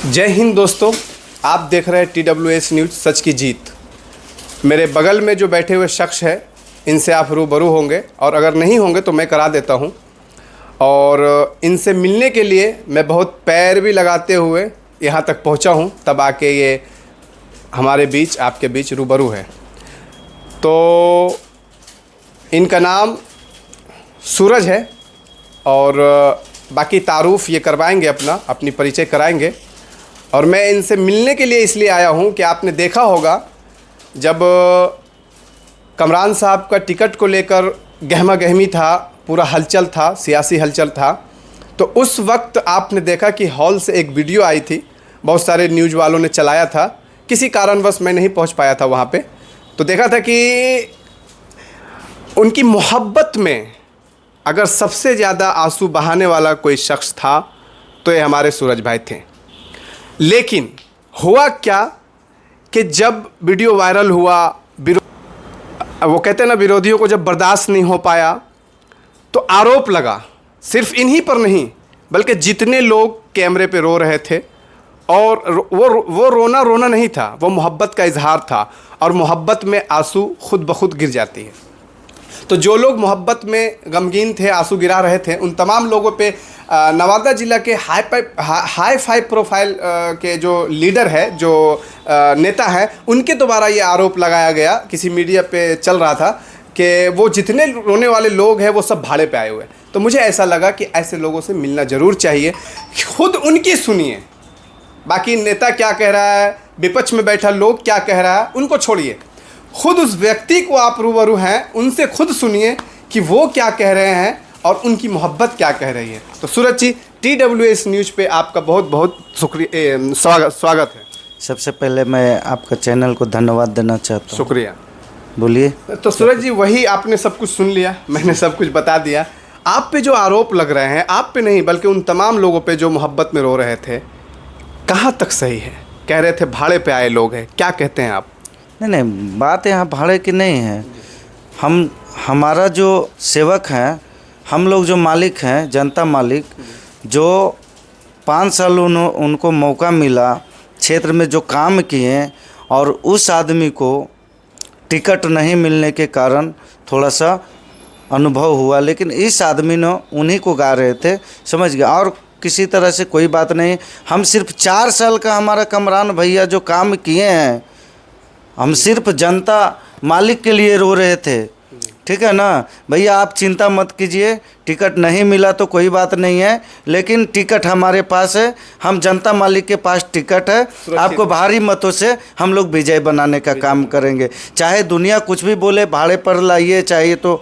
जय हिंद दोस्तों, आप देख रहे हैं TWS न्यूज़ सच की जीत। मेरे बगल में जो बैठे हुए शख्स है इनसे आप रूबरू होंगे और अगर नहीं होंगे तो मैं करा देता हूं। और इनसे मिलने के लिए मैं बहुत पैर भी लगाते हुए यहां तक पहुंचा हूं, तब आके ये हमारे बीच आपके बीच रूबरू है। तो इनका नाम सूरज है और बाकी तारुफ ये करवाएंगे, अपनी परिचय कराएंगे। और मैं इनसे मिलने के लिए इसलिए आया हूं कि आपने देखा होगा जब कमरान साहब का टिकट को लेकर गहमा गहमी था, पूरा हलचल था, सियासी हलचल था, तो उस वक्त आपने देखा कि हॉल से एक वीडियो आई थी, बहुत सारे न्यूज़ वालों ने चलाया था। किसी कारणवश मैं नहीं पहुंच पाया था वहां पे। तो देखा था कि उनकी मोहब्बत में अगर सबसे ज़्यादा आंसू बहाने वाला कोई शख्स था तो ये हमारे सूरज भाई थे। लेकिन हुआ क्या कि जब वीडियो वायरल हुआ, वो कहते हैं ना, विरोधियों को जब बर्दाश्त नहीं हो पाया तो आरोप लगा, सिर्फ इन्हीं पर नहीं बल्कि जितने लोग कैमरे पे रो रहे थे। और वो रोना नहीं था, वो मोहब्बत का इजहार था, और मोहब्बत में आंसू खुद ब खुद गिर जाती है। तो जो लोग मोहब्बत में गमगीन थे, आंसू गिरा रहे थे, उन तमाम लोगों पे नवादा ज़िला के हाई फाई प्रोफाइल के जो लीडर है, जो नेता है, उनके द्वारा ये आरोप लगाया गया। किसी मीडिया पे चल रहा था कि वो जितने रोने वाले लोग हैं वो सब भाड़े पे आए हुए हैं। तो मुझे ऐसा लगा कि ऐसे लोगों से मिलना ज़रूर चाहिए, खुद उनकी सुनिए। बाकी नेता क्या कह रहा है, विपक्ष में बैठा लोग क्या कह रहा है, उनको छोड़िए। खुद उस व्यक्ति को आप रूबरू हैं, उनसे खुद सुनिए कि वो क्या कह रहे हैं और उनकी मोहब्बत क्या कह रही है। तो सूरज जी, TWS न्यूज़ पे आपका बहुत बहुत शुक्रिया, स्वागत है। सबसे पहले मैं आपका चैनल को धन्यवाद देना चाहता हूँ। शुक्रिया। बोलिए। तो सूरज जी, वही आपने सब कुछ सुन लिया, मैंने सब कुछ बता दिया। आप पे जो आरोप लग रहे हैं, आप पे नहीं बल्कि उन तमाम लोगों पे जो मोहब्बत में रो रहे थे, कहाँ तक सही है? कह रहे थे भाड़े पे आए लोग हैं, क्या कहते हैं आप? नहीं, बात यहाँ भाड़े की नहीं है। हमारा जो सेवक हैं, हम लोग जो मालिक हैं, जनता मालिक, जो 5 साल उनको मौका मिला, क्षेत्र में जो काम किए, और उस आदमी को टिकट नहीं मिलने के कारण थोड़ा सा अनुभव हुआ। लेकिन इस आदमी ने उन्हीं को गा रहे थे, समझ गया, और किसी तरह से कोई बात नहीं। हम सिर्फ 4 साल का हमारा कमरान भैया जो काम किए हैं, हम सिर्फ जनता मालिक के लिए रो रहे थे। ठीक है ना भैया, आप चिंता मत कीजिए, टिकट नहीं मिला तो कोई बात नहीं है, लेकिन टिकट हमारे पास है, हम जनता मालिक के पास टिकट है। आपको भारी मतों से हम लोग विजय बनाने का काम करेंगे। चाहे दुनिया कुछ भी बोले, भाड़े पर लाइए, चाहिए तो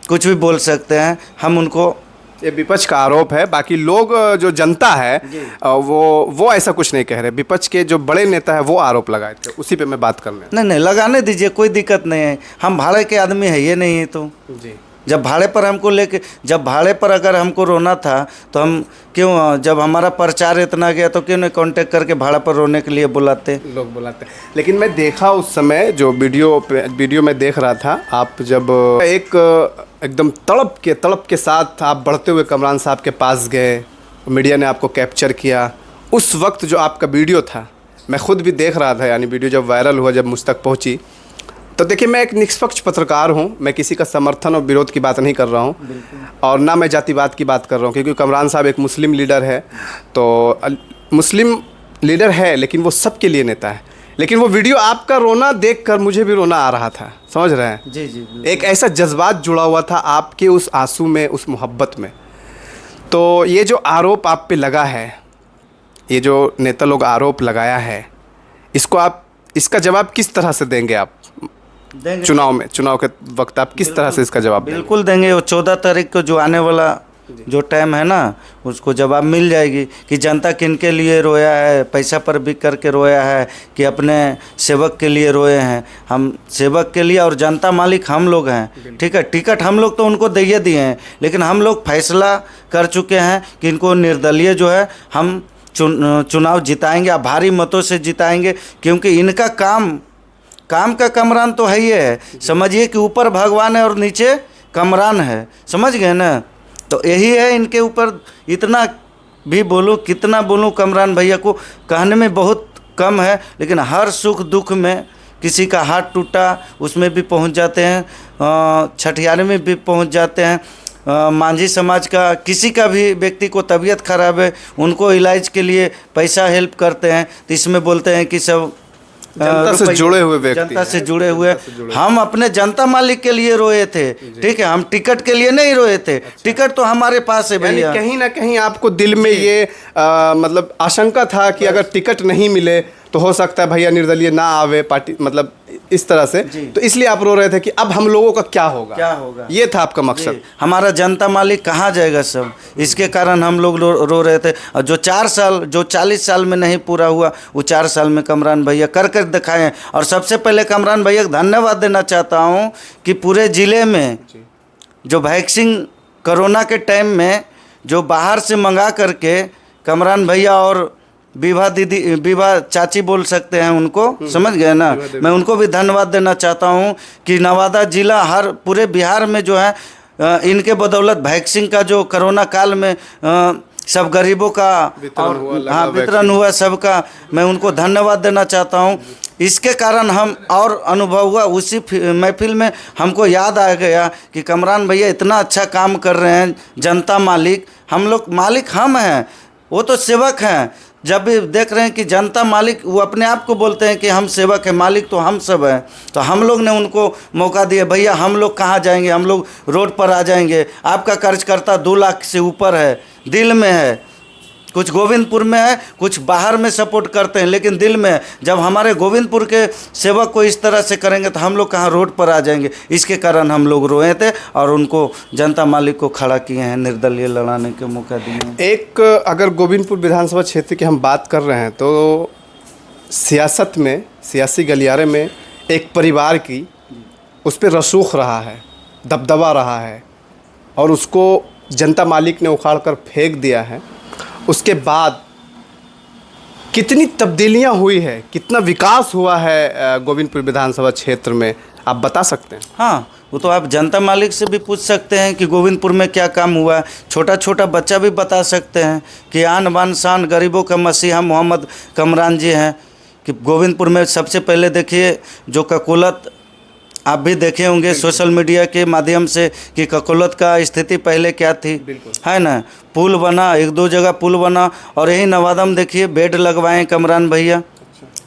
कुछ भी बोल सकते हैं, हम उनको। ये विपक्ष का आरोप है, बाकी लोग जो जनता है वो ऐसा कुछ नहीं कह रहे। विपक्ष के जो बड़े नेता है वो आरोप लगाए थे, उसी पे मैं बात करने। नहीं, लगाने दीजिए, कोई दिक्कत नहीं है। हम भाड़े के आदमी है ये नहीं है। तो जी, जब भाड़े पर हमको जब भाड़े पर अगर हमको रोना था तो हम क्यों, जब हमारा प्रचार इतना गया तो क्यों नहीं कांटेक्ट करके भाड़ा पर रोने के लिए बुलाते, लोग बुलाते। लेकिन मैं देखा उस समय जो वीडियो में देख रहा था, आप जब एकदम तड़प के साथ आप बढ़ते हुए कमरान साहब के पास गए, मीडिया ने आपको कैप्चर किया। उस वक्त जो आपका वीडियो था, मैं खुद भी देख रहा था, यानी वीडियो जब वायरल हुआ, जब मुझ तक पहुंची, तो देखिए मैं एक निष्पक्ष पत्रकार हूं, मैं किसी का समर्थन और विरोध की बात नहीं कर रहा हूं, और ना मैं जातिवाद की बात कर रहा हूं, क्योंकि कमरान साहब एक मुस्लिम लीडर है। तो मुस्लिम लीडर है लेकिन वो सबके लिए नेता है। लेकिन वो वीडियो आपका रोना देखकर मुझे भी रोना आ रहा था, समझ रहे हैं? जी जी, एक ऐसा जज्बात जुड़ा हुआ था आपके उस आंसू में, उस मोहब्बत में। तो ये जो आरोप आप पे लगा है, ये जो नेता लोग आरोप लगाया है, इसका जवाब किस तरह से देंगे आप? चुनाव के वक्त आप किस तरह से इसका जवाब देंगे? बिल्कुल देंगे। वो 14 तारीख को जो आने वाला जो टाइम है ना, उसको जवाब मिल जाएगी कि जनता किन के लिए रोया है, पैसा पर बिक करके रोया है कि अपने सेवक के लिए रोए हैं। हम सेवक के लिए, और जनता मालिक हम लोग हैं। ठीक है, टिकट हम लोग तो उनको दिए हैं, लेकिन हम लोग फैसला कर चुके हैं कि इनको निर्दलीय जो है हम चुनाव जिताएंगे, भारी मतों से जिताएंगे, क्योंकि इनका काम का कमरान तो है ही है। समझिए कि ऊपर भगवान है और नीचे कमरान है, समझ गए ना? तो यही है, इनके ऊपर इतना भी बोलूँ, कितना बोलूँ कमरान भैया को, कहने में बहुत कम है। लेकिन हर सुख दुख में, किसी का हाथ टूटा उसमें भी पहुंच जाते हैं, छठियारे में भी पहुंच जाते हैं, मांझी समाज का किसी का भी व्यक्ति को तबीयत खराब है उनको इलाज के लिए पैसा हेल्प करते हैं। तो इसमें बोलते हैं कि सब जनता से जुड़े हुए व्यक्ति, जनता से जुड़े हुए। हम अपने जनता मालिक के लिए रोए थे, ठीक है, हम टिकट के लिए नहीं रोए थे। टिकट तो हमारे पास है भैया। कहीं ना कहीं आपको दिल में ये मतलब आशंका था कि अगर टिकट नहीं मिले तो हो सकता है भैया निर्दलीय ना आवे पार्टी, मतलब इस तरह से, तो इसलिए आप रो रहे थे कि अब हम लोगों का क्या होगा, ये था आपका मकसद। हमारा जनता मालिक कहाँ जाएगा सब, इसके कारण हम लोग रो रहे थे। और जो 4 साल, जो 40 साल में नहीं पूरा हुआ, वो 4 साल में कमरान भैया कर दिखाए हैं। और सबसे पहले कमरान भैया को धन्यवाद देना चाहता हूँ कि पूरे ज़िले में जो वैक्सीन कोरोना के टाइम में जो बाहर से मंगा करके कमरान भैया और विभा दीदी, विभा चाची बोल सकते हैं उनको, समझ गए ना, मैं उनको भी धन्यवाद देना चाहता हूं कि नवादा जिला हर पूरे बिहार में जो है इनके बदौलत वैक्सीन का जो कोरोना काल में सब गरीबों का वितरण हुआ सबका, मैं उनको धन्यवाद देना चाहता हूं। इसके कारण हम और अनुभव हुआ, उसी महफिल में हमको याद आ गया कि कमरान भैया इतना अच्छा काम कर रहे हैं। जनता मालिक, हम लोग मालिक हम हैं, वो तो सेवक हैं। जब भी देख रहे हैं कि जनता मालिक, वो अपने आप को बोलते हैं कि हम सेवक हैं, मालिक तो हम सब हैं। तो हम लोग ने उनको मौका दिया, भैया हम लोग कहाँ जाएंगे, हम लोग रोड पर आ जाएंगे। आपका कार्यकर्ता 2 लाख से ऊपर है, दिल में है, कुछ गोविंदपुर में है, कुछ बाहर में सपोर्ट करते हैं, लेकिन दिल में है। जब हमारे गोविंदपुर के सेवक को इस तरह से करेंगे तो हम लोग कहाँ रोड पर आ जाएंगे। इसके कारण हम लोग रोए थे और उनको जनता मालिक को खड़ा किए हैं, निर्दलीय लड़ाने के मौका दिए। एक अगर गोविंदपुर विधानसभा क्षेत्र की हम बात कर रहे हैं तो सियासत में, सियासी गलियारे में एक परिवार की उस पर रसूख रहा है, दबदबा रहा है, और उसको जनता मालिक ने उखाड़ कर फेंक दिया है। उसके बाद कितनी तब्दीलियां हुई है, कितना विकास हुआ है गोविंदपुर विधानसभा क्षेत्र में, आप बता सकते हैं? हाँ, वो तो आप जनता मालिक से भी पूछ सकते हैं कि गोविंदपुर में क्या काम हुआ है। छोटा छोटा बच्चा भी बता सकते हैं कि आन बान शान गरीबों का मसीहा मोहम्मद कमरान जी हैं। कि गोविंदपुर में सबसे पहले देखिए जो ककोलत, आप भी देखे होंगे सोशल मीडिया के माध्यम से कि ककोलत का स्थिति पहले क्या थी, है ना। पुल बना, 1-2 जगह पुल बना, और यही नवादा में देखिए बेड लगवाए कमरान भैया,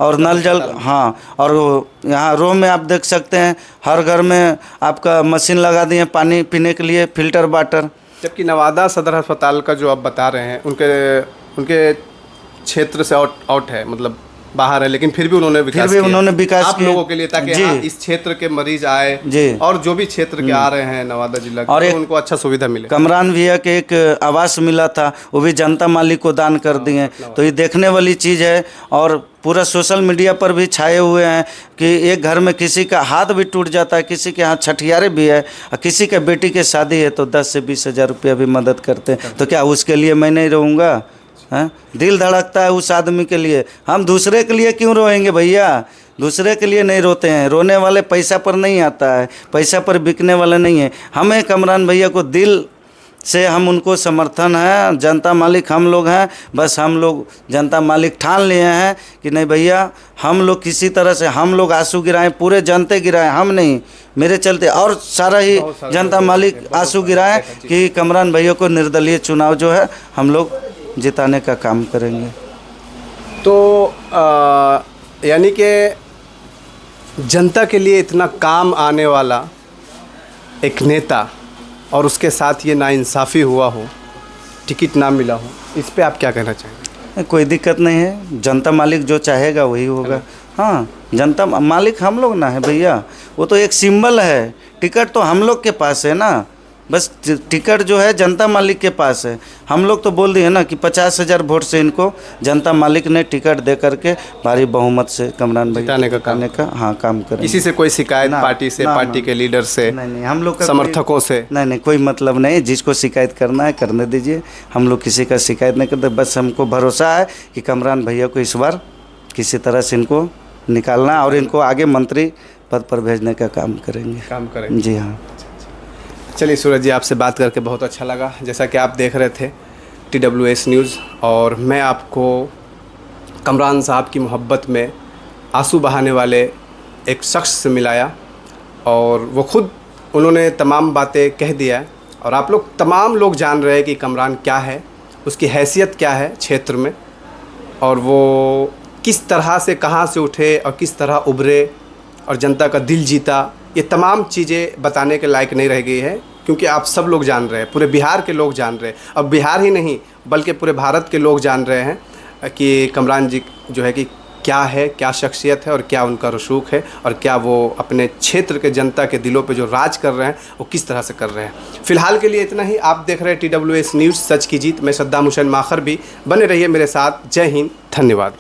और नल जल, हाँ, और यहाँ रो में आप देख सकते हैं हर घर में आपका मशीन लगा दिए पानी पीने के लिए, फिल्टर वाटर। जबकि नवादा सदर अस्पताल का जो आप बता रहे हैं उनके क्षेत्र से आउट है, मतलब बाहर है, लेकिन फिर भी उन्होंने विकास आप लोगों के लिए, ताकि इस क्षेत्र के मरीज आए और जो भी क्षेत्र के आ रहे हैं नवादा जिला के, और तो उनको अच्छा सुविधा मिले। कमरान भैया के एक आवास मिला था, वो भी जनता मालिक को दान कर दिए। तो ये देखने वाली चीज़ है। और पूरा सोशल मीडिया पर भी छाए हुए हैं कि एक घर में किसी का हाथ भी टूट जाता है, किसी के हाथ छठियारे भी है, और किसी के बेटी की शादी है तो 10 से 20 हज़ार रुपया भी मदद करते हैं। तो क्या उसके लिए मैं नहीं रहूँगा? हैं, दिल धड़कता है उस आदमी के लिए। हम दूसरे के लिए क्यों रोएंगे भैया? दूसरे के लिए नहीं रोते हैं। रोने वाले पैसा पर नहीं आता है, पैसा पर बिकने वाले नहीं है। हमें कमरान भैया को दिल से हम उनको समर्थन है। जनता मालिक हम लोग हैं, बस हम लोग जनता मालिक ठान लिए हैं कि नहीं भैया, हम लोग किसी तरह से हम लोग आंसू गिराएं, पूरे जनते गिराएं, हम नहीं, मेरे चलते और सारा ही जनता मालिक आंसू गिराएं कि कमरान भैया को निर्दलीय चुनाव जो है हम लोग जिताने का काम करेंगे। तो यानी कि जनता के लिए इतना काम आने वाला एक नेता, और उसके साथ ये नाइंसाफ़ी हुआ हो, टिकट ना मिला हो, इस पे आप क्या कहना चाहेंगे? कोई दिक्कत नहीं है, जनता मालिक जो चाहेगा वही होगा। हाँ, जनता मालिक हम लोग ना है भैया, वो तो एक सिंबल है। टिकट तो हम लोग के पास है ना, बस टिकट जो है जनता मालिक के पास है। हम लोग तो बोल दिए ना कि 50,000 वोट से इनको जनता मालिक ने टिकट दे करके भारी बहुमत से कमरान भाई जिताने का काम करें। किसी से कोई शिकायत पार्टी से, पार्टी के लीडर से, नहीं, हम लोग समर्थकों से नहीं, कोई मतलब नहीं। जिसको शिकायत करना है करने दीजिए, हम लोग किसी का शिकायत नहीं करते। बस हमको भरोसा है कि कमरान भैया को इस बार किसी तरह से इनको निकालना और इनको आगे मंत्री पद पर भेजने का काम करेंगे। जी हाँ। चलिए सूरज जी, आपसे बात करके बहुत अच्छा लगा। जैसा कि आप देख रहे थे, TWS न्यूज़ और मैं आपको कमरान साहब की मोहब्बत में आंसू बहाने वाले एक शख्स से मिलाया और वो खुद उन्होंने तमाम बातें कह दिया और आप लोग तमाम लोग जान रहे हैं कि कमरान क्या है, उसकी हैसियत क्या है क्षेत्र में और वो किस तरह से कहाँ से उठे और किस तरह उभरे और जनता का दिल जीता। ये तमाम चीज़ें बताने के लायक नहीं रह गई है क्योंकि आप सब लोग जान रहे हैं, पूरे बिहार के लोग जान रहे हैं। अब बिहार ही नहीं बल्कि पूरे भारत के लोग जान रहे हैं कि कमरान जी जो है कि क्या है, क्या शख्सियत है और क्या उनका रसूख है और क्या वो अपने क्षेत्र के जनता के दिलों पे जो राज कर रहे हैं वो किस तरह से कर रहे हैं। फ़िलहाल के लिए इतना ही। आप देख रहे हैं TWS न्यूज़, सच की जीत। मैं सद्दाम हुसैन माखर भी। बने रहिए मेरे साथ। जय हिंद, धन्यवाद।